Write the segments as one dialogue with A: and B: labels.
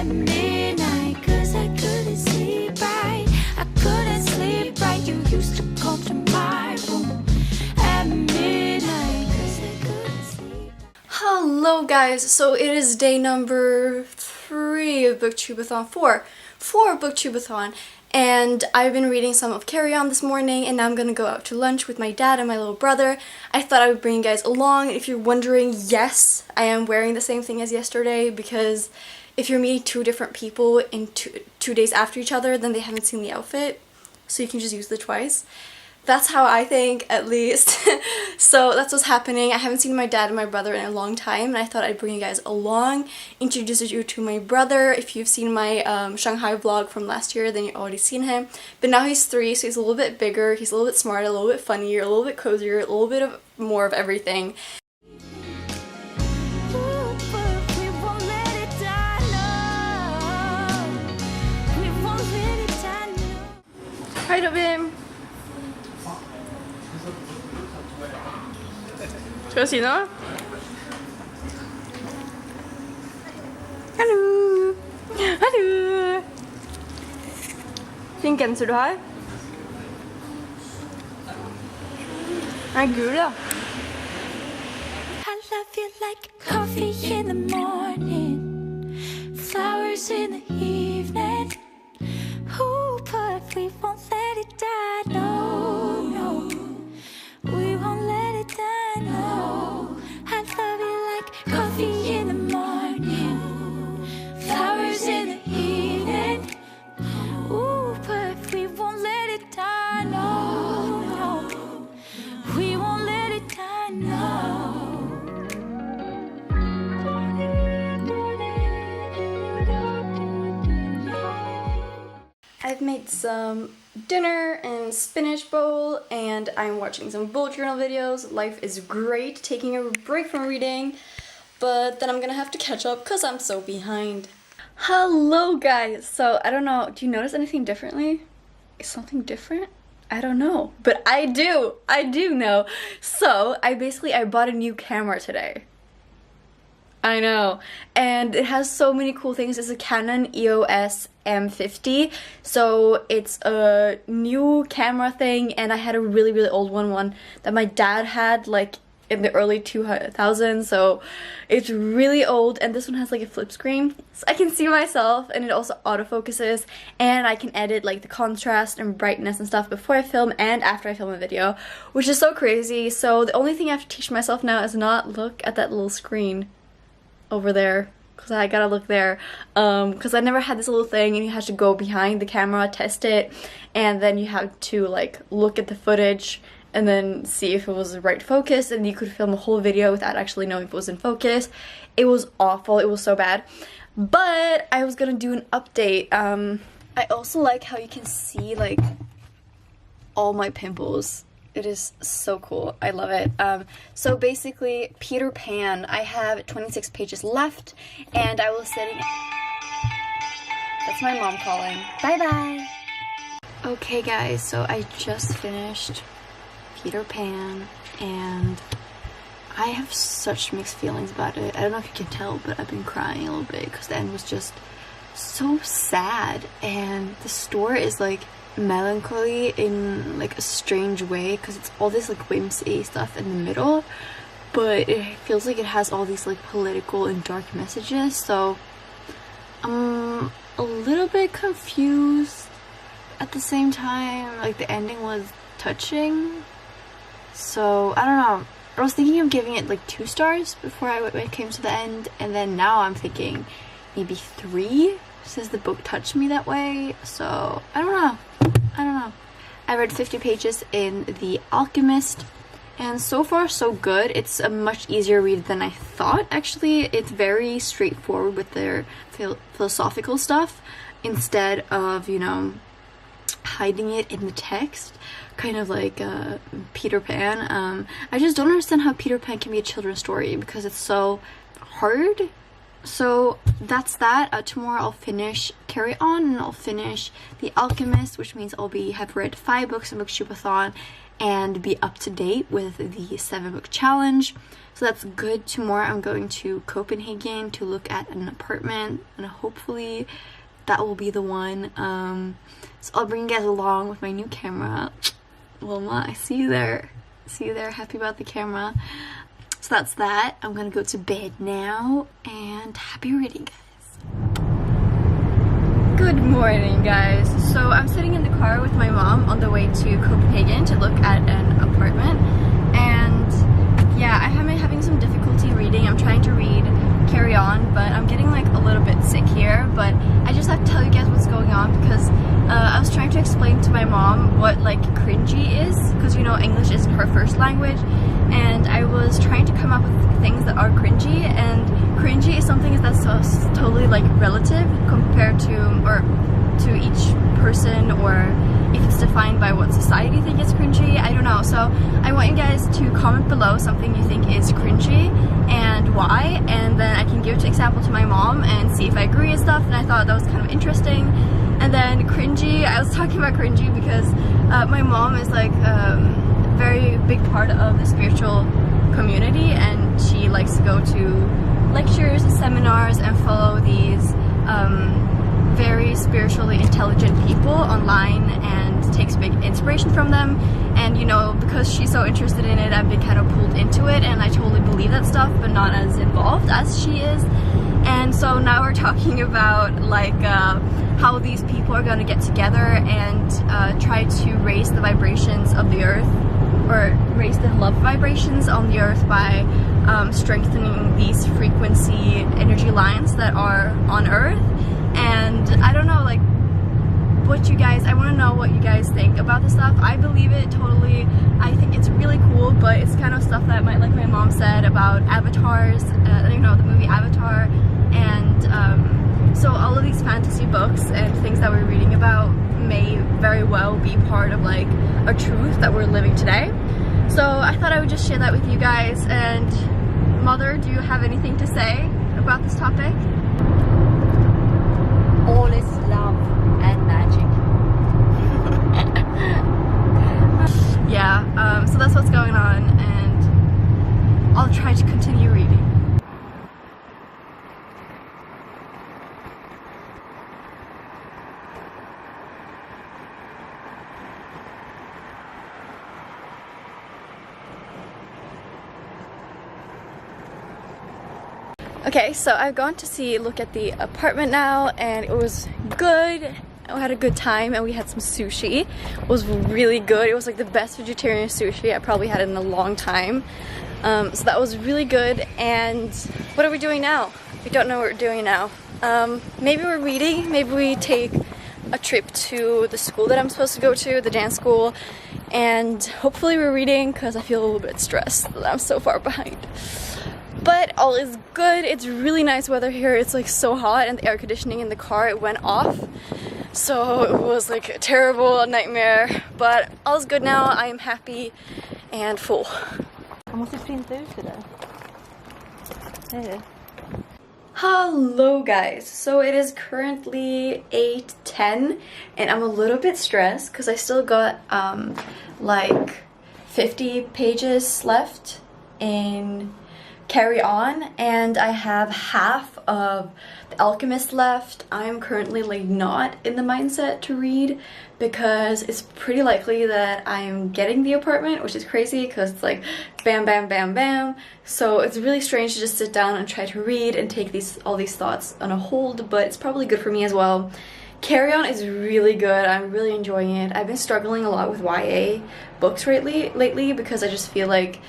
A: midnight, 'cause I couldn't sleep right. I couldn't sleep right. You used to come to my room at midnight, 'cause I couldn't sleep.
B: Hello guys, so it is day number 3 of Booktube-a-thon, 4 of Booktube-a-thon, and I've been reading some of Carry On this morning, and now I'm gonna go out to lunch with my dad and my little brother. I thought I would bring you guys along. If you're wondering, yes, I am wearing the same thing as yesterday, because if you're meeting 2 different people in two days after each other, then they haven't seen the outfit, so you can just use it twice. That's how I think, at least. So that's what's happening. I haven't seen my dad and my brother in a long time, and I thought I'd bring you guys along, introduce you to my brother. If you've seen my Shanghai vlog from last year, then you've already seen him. But now he's 3, so he's a little bit bigger, he's a little bit smarter, a little bit funnier, a little bit cozier, a little bit of more of everything. Hi, Dobim. Ska jag syna? Hallo! Hallo! Fin genser du har. Den er gul, da.
A: I love you like coffee in the morning, flowers in the evening. Ooh, but we won't let it die, no, no. We won't let it die, no. I love you like coffee in the morning, flowers in the evening. Ooh, but we won't let it die, no, no. We won't let it die, no.
B: I've made some dinner and spinach bowl, and I'm watching some bullet journal videos. Life is great, taking a break from reading, but then I'm gonna have to catch up because I'm so behind. Hello guys! So I don't know, do you notice anything differently? Is something different? I don't know, but I do know. So I bought a new camera today. I know, and it has so many cool things. It's a Canon EOS M50, so it's a new camera thing, and I had a really old one that my dad had like in the early 2000s, so it's really old, and this one has like a flip screen, so I can see myself, and it also autofocuses, and I can edit like the contrast and brightness and stuff before I film and after I film a video, which is so crazy. So the only thing I have to teach myself now is not look at that little screen over there, because I gotta look there, because I never had this little thing, and you have to go behind the camera, test it, and then you have to like look at the footage and then see if it was the right focus, and you could film a whole video without actually knowing if it was in focus. It was awful, it was so bad, but I was gonna do an update. I also like how you can see like all my pimples. It is so cool. I love it. So basically, Peter Pan, I have 26 pages left, and I was sitting... That's my mom calling. Bye-bye! Okay guys, so I just finished Peter Pan, and I have such mixed feelings about it. I don't know if you can tell, but I've been crying a little bit, because the end was just so sad, and the story is like melancholy in like a strange way, because it's all this like whimsy stuff in the middle, but it feels like it has all these like political and dark messages, so I'm a little bit confused at the same time. Like the ending was touching, so I don't know. I was thinking of giving it like 2 stars before I came to the end, and then now I'm thinking maybe 3 since the book touched me that way, so I don't know. I read 50 pages in The Alchemist, and so far so good. It's a much easier read than I thought, actually. It's very straightforward with their philosophical stuff, instead of, you know, hiding it in the text, kind of like Peter Pan. I just don't understand how Peter Pan can be a children's story, because it's so hard. So that's that. Tomorrow I'll finish Carry On, and I'll finish The Alchemist, which means I'll have read 5 books in Booktube-a-thon and be up to date with the 7-book challenge. So that's good. Tomorrow I'm going to Copenhagen to look at an apartment, and hopefully that will be the one. So I'll bring you guys along with my new camera. Wilma, I see you there. See you there. Happy about the camera. So that's that. I'm gonna go to bed now, and happy reading, guys. Good morning, guys. So I'm sitting in the car with my mom on the way to Copenhagen to look at an apartment, and yeah, I'm having some difficulty reading. I'm trying to read Carry On, but I'm getting like a little bit sick here. But I just have to tell you guys what's going on, because I was trying to explain to my mom what like cringy is, because you know English isn't her first language, and I was trying to come up with things that are cringy, and cringy is something that's totally like relative compared to each person, or if it's defined by what society thinks is cringy. I don't know. So I want you guys to comment below something you think is cringy and why, and then I can give an example to my mom and see if I agree and stuff. And I thought that was kind of interesting. And then cringy, I was talking about cringy because my mom is like very big part of the spiritual community, and she likes to go to lectures and seminars and follow these very spiritually intelligent people online and takes big inspiration from them. And you know, because she's so interested in it, I've been kind of pulled into it, and I totally believe that stuff, but not as involved as she is. And so now we're talking about like how these people are going to get together and try to raise the vibrations of the earth, or raise the love vibrations on the earth by strengthening these frequency energy lines that are on earth. And I don't know, like, I want to know what you guys think about this stuff. I believe it totally. I think it's really cool, but it's kind of stuff that like my mom said about avatars, you know, the movie Avatar, and so all of these fantasy books and things that we're reading about may very well be part of like a truth that we're living today. So I thought I would just share that with you guys. And Mother, do you have anything to say about this topic?
C: All is love and magic.
B: Yeah, so that's what's going on, and I'll try to continue reading. Okay, so I've gone to look at the apartment now, and it was good. I had a good time, and we had some sushi. It was really good. It was like the best vegetarian sushi I probably had in a long time. So that was really good. And what are we doing now? We don't know what we're doing now. Maybe we're reading. Maybe we take a trip to the school that I'm supposed to go to, the dance school. And hopefully we're reading, because I feel a little bit stressed that I'm so far behind. But all is good. It's really nice weather here. It's like so hot, and the air conditioning in the car, it went off. So it was like a terrible nightmare. But all is good now. I am happy and full.
C: Jag måste printa ut det där. Hej.
B: Hello guys. So it is currently 8:10, and I'm a little bit stressed because I still got like 50 pages left in Carry On, and I have half of The Alchemist left. I'm currently like not in the mindset to read because it's pretty likely that I'm getting the apartment, which is crazy because it's like bam bam bam bam. So it's really strange to just sit down and try to read and take all these thoughts on a hold, but it's probably good for me as well. Carry On is really good. I'm really enjoying it. I've been struggling a lot with YA books lately because I just feel like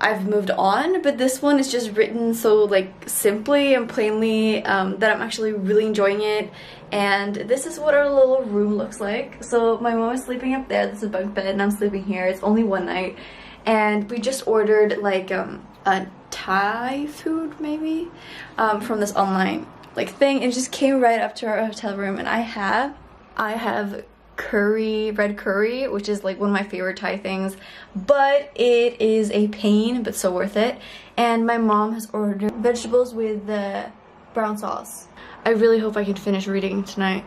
B: I've moved on, but this one is just written so like simply and plainly that I'm actually really enjoying it. And this is what our little room looks like. So my mom is sleeping up there. This is a bunk bed, and I'm sleeping here. It's only one night, and we just ordered like a Thai food maybe from this online like thing, and it just came right up to our hotel room. And I have red curry, which is like one of my favorite Thai things, but it is a pain, but so worth it. And my mom has ordered vegetables with the brown sauce. I really hope I can finish reading tonight.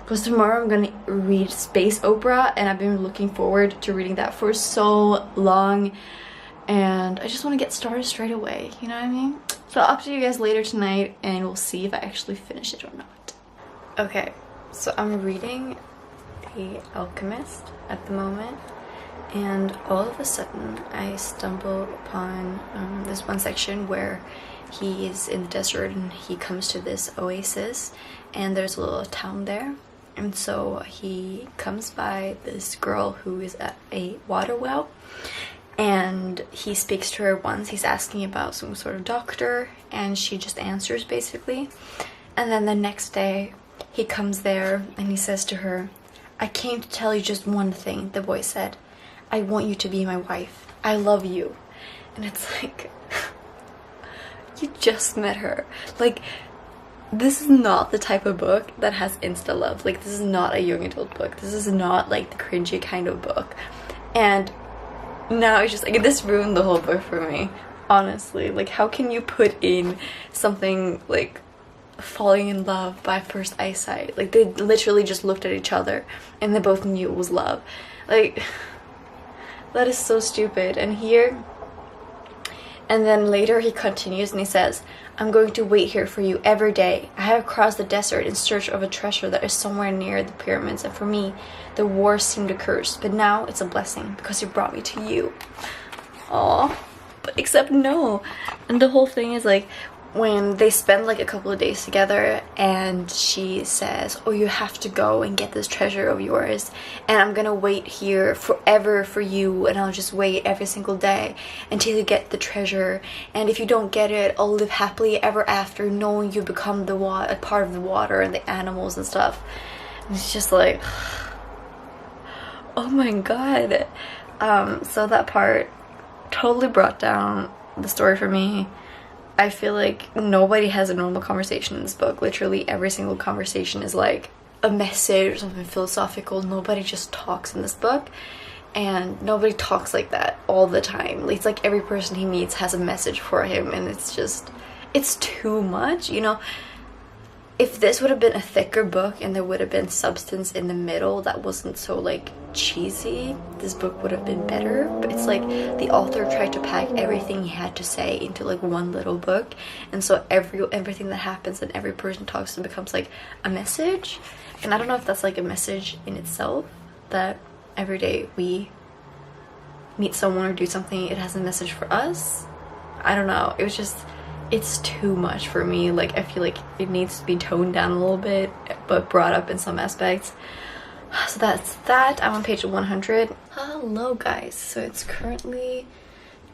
B: Because tomorrow I'm gonna read space opera, and I've been looking forward to reading that for so long, and I just want to get started straight away, you know what I mean? So I'll update you guys later tonight, and we'll see if I actually finish it or not. Okay, so I'm reading The Alchemist at the moment, and all of a sudden I stumble upon this one section where he is in the desert and he comes to this oasis, and there's a little town there. And so he comes by this girl who is at a water well, and he speaks to her once. He's asking about some sort of doctor, and she just answers basically. And then the next day he comes there and he says to her, "I came to tell you just one thing," the boy said. "I want you to be my wife. I love you." And it's like, you just met her. Like, this is not the type of book that has insta love. Like, this is not a young adult book. This is not like the cringy kind of book. And now it's just like, this ruined the whole book for me, honestly. Like, how can you put in something like falling in love by first eyesight? Like, they literally just looked at each other and they both knew it was love. Like, that is so stupid. And then later he continues and he says, "I'm going to wait here for you every day. I have crossed the desert in search of a treasure that is somewhere near the pyramids, and for me, the war seemed a curse, but now it's a blessing because you brought me to you." Aww. But except no. And the whole thing is like, when they spend like a couple of days together, and she says, "Oh, you have to go and get this treasure of yours, and I'm gonna wait here forever for you, and I'll just wait every single day until you get the treasure, and if you don't get it, I'll live happily ever after, knowing you become a part of the water and the animals and stuff." And it's just like, oh my god. So that part totally brought down the story for me. I feel like nobody has a normal conversation in this book. Literally every single conversation is like a message or something philosophical. Nobody just talks in this book, and nobody talks like that all the time. It's like every person he meets has a message for him, and it's just, it's too much, you know? If this would have been a thicker book and there would have been substance in the middle that wasn't so like cheesy, this book would have been better. But it's like the author tried to pack everything he had to say into like one little book, and so everything that happens and every person talks to becomes like a message. And I don't know if that's like a message in itself, that every day we meet someone or do something, it has a message for us. I don't know, it was just, it's too much for me. Like, I feel like it needs to be toned down a little bit, but brought up in some aspects. So that's that. I'm on page 100. Hello guys, so it's currently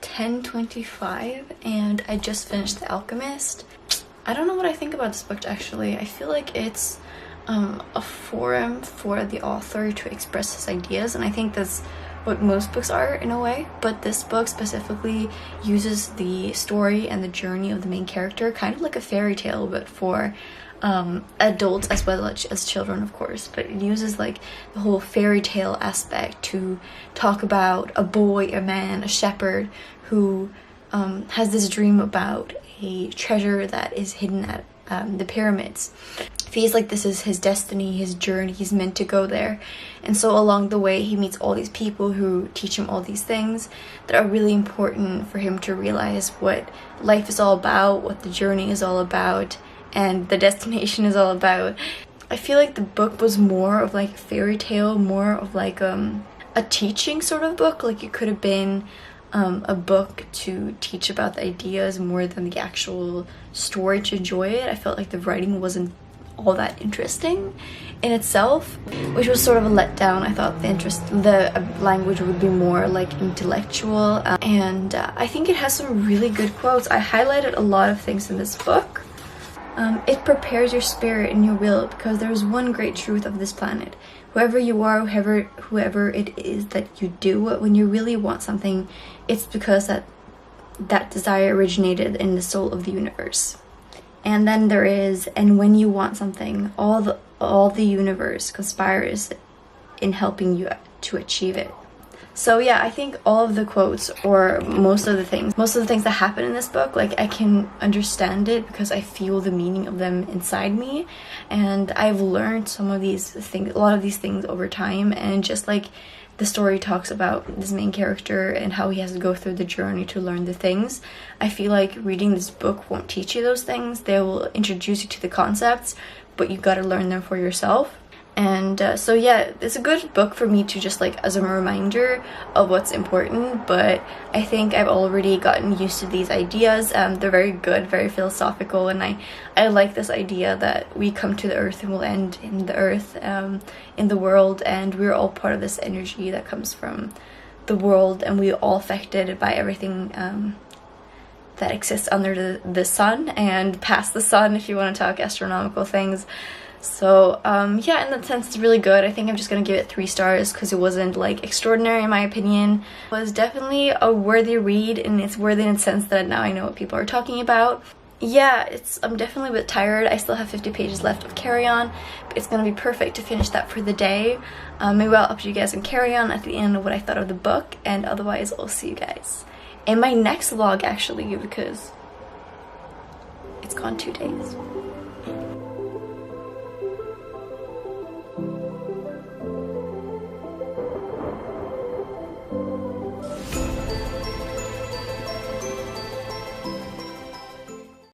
B: 10:25 and I just finished The Alchemist. I don't know what I think about this book actually. I feel like it's a forum for the author to express his ideas, and I think that's what most books are in a way, but this book specifically uses the story and the journey of the main character kind of like a fairy tale, but for adults as well as children, of course. But it uses like the whole fairy tale aspect to talk about a boy, a man, a shepherd who has this dream about a treasure that is hidden at the pyramids. Feels like this is his destiny, his journey, he's meant to go there. And so along the way he meets all these people who teach him all these things that are really important for him to realize what life is all about, what the journey is all about, and the destination is all about. I feel like the book was more of like a fairy tale, more of like a teaching sort of book. Like it could have been a book to teach about the ideas more than the actual story to enjoy it. I felt like the writing wasn't all that interesting in itself, which was sort of a letdown. I thought the language would be more like intellectual, and I think it has some really good quotes. I highlighted a lot of things in this book. It prepares your spirit and your will, because there is one great truth of this planet. Whoever you are, whoever it is that you do, when you really want something, it's because that desire originated in the soul of the universe. And then there is, and when you want something, all the universe conspires in helping you to achieve it. So yeah, I think all of the quotes, or most of the things that happen in this book, like I can understand it because I feel the meaning of them inside me, and I've learned some of these things, a lot of these things over time, and just like the story talks about this main character and how he has to go through the journey to learn the things. I feel like reading this book won't teach you those things. They will introduce you to the concepts, but you gotta learn them for yourself. And so yeah, it's a good book for me to just like as a reminder of what's important, but I think I've already gotten used to these ideas. They're very good, very philosophical, and I like this idea that we come to the earth and will end in the earth, in the world, and we're all part of this energy that comes from the world, and we're all affected by everything that exists under the sun and past the sun, if you want to talk astronomical things. So yeah, in that sense it's really good. I think I'm just gonna give it 3 stars because it wasn't like extraordinary in my opinion. It was definitely a worthy read, and it's worthy in the sense that now I know what people are talking about. Yeah, I'm definitely a bit tired. I still have 50 pages left of Carry On, but it's gonna be perfect to finish that for the day. Maybe I'll update you guys on Carry On at the end of what I thought of the book, and otherwise I'll see you guys in my next vlog actually, because it's gone 2 days.